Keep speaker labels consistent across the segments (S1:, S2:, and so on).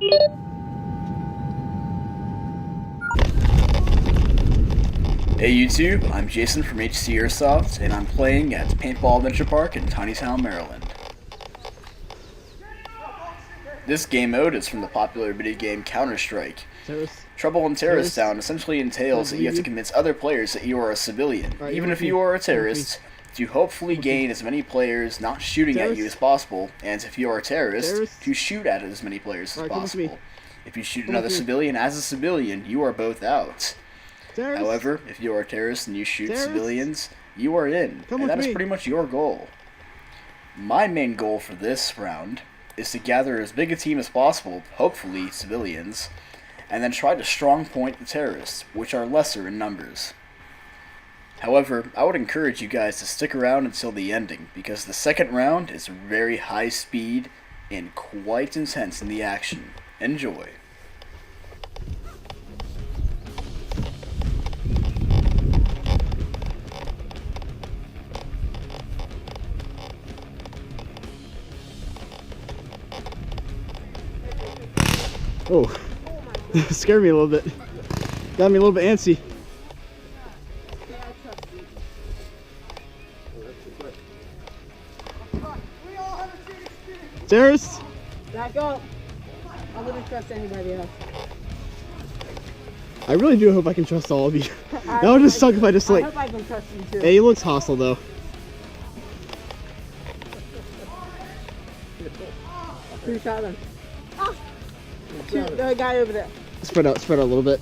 S1: Hey YouTube, I'm Jason from PAP Airsoft, and I'm playing at Paintball Adventure Park in Tinytown, Maryland. This game mode is from the popular video game Counter-Strike. Trouble in Terrorist Town essentially entails that you have to convince other players that you are a civilian, even if you are a terrorist, to hopefully gain as many players not shooting at you as possible, and if you are a terrorist, to shoot at as many players as possible. If you shoot another civilian as a civilian, you are both out. However, if you are a terrorist and you shoot civilians, you are in, and that is pretty much your goal. My main goal for this round is to gather as big a team as possible, hopefully civilians, and then try to strong point the terrorists, which are lesser in numbers. However, I would encourage you guys to stick around until the ending, because the second round is very high speed and quite intense in the action. Enjoy.
S2: Oh, scared me a little bit. Got me a little bit antsy. Terrorists!
S3: Back up. I wouldn't trust anybody else.
S2: I really do hope I can trust all of you. That would just suck if I just like...
S3: I hope I can trust you too.
S2: Hey, he looks hostile though.
S3: Who shot him? Shoot, the guy over there.
S2: Spread out a little bit.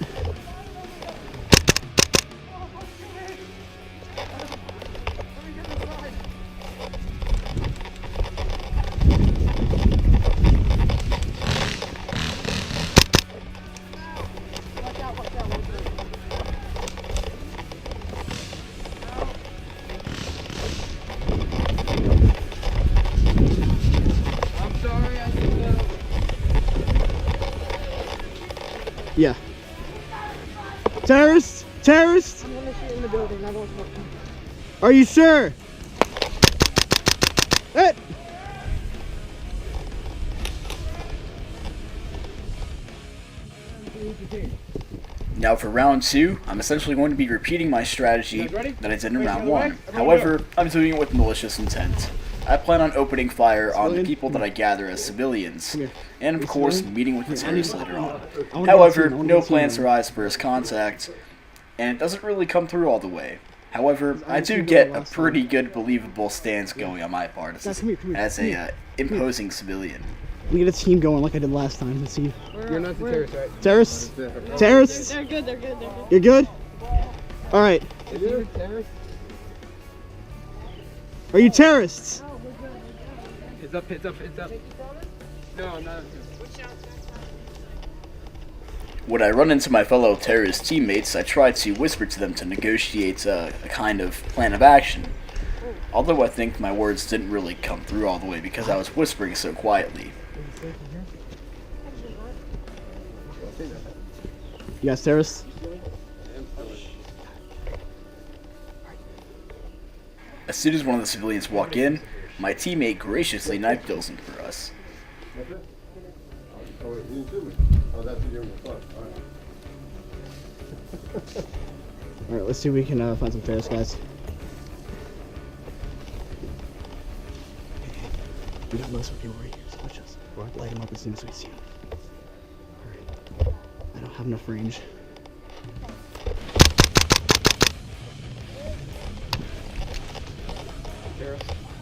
S2: Yeah. Terrorists! Terrorists!
S3: I'm gonna shoot in the building. I don't smoke.
S2: Are you sure? Hey!
S1: Now for round 2, I'm essentially going to be repeating my strategy that I did in round 1. However, I'm doing it with malicious intent. I plan on opening fire on the people that I gather as civilians, and of course meeting with the terrorists later on. However, no plans arise first contact, and it doesn't really come through all the way. However, I do get a pretty good believable stance going on my part as a imposing civilian.
S2: We get a team going like I did last time. Let's see.
S4: You're not the terrorist, right?
S2: Terrorists? Terrorists?
S3: They're good, they're good, they're good.
S2: You're good? Alright.
S4: Is he a terrorist?
S2: Are you terrorists?
S4: Heads up, heads up, heads up. No, I'm not.
S1: When I run into my fellow terrorist teammates, I try to whisper to them to negotiate a kind of plan of action. Although I think my words didn't really come through all the way because I was whispering so quietly.
S2: You guys terrorists?
S1: As soon as one of the civilians walk in, my teammate graciously knife kills him for us.
S2: Alright, let's see if we can find some terrorists, guys. We got most of the people right here, so let's just light them up as soon as we see them. Alright. I don't have enough range.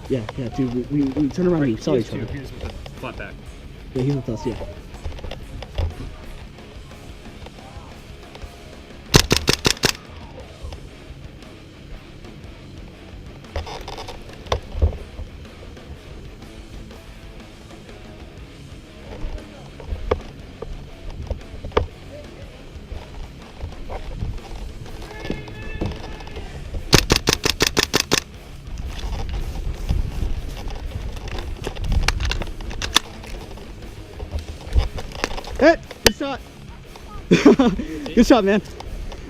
S2: Yeah, dude, we turn around and we saw each other.
S4: He's with the flat back.
S2: Yeah, he's with us, yeah. Hey, good shot. Good shot, man.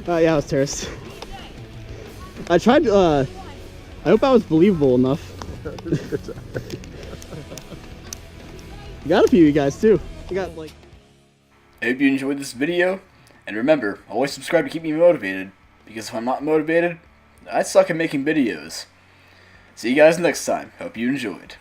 S2: Yeah, I was terrorist. I tried to, I hope I was believable enough. You got a few of you guys too. You got like
S1: I hope you enjoyed this video, and remember, always subscribe to keep me motivated, because if I'm not motivated, I suck at making videos. See you guys next time. Hope you enjoyed.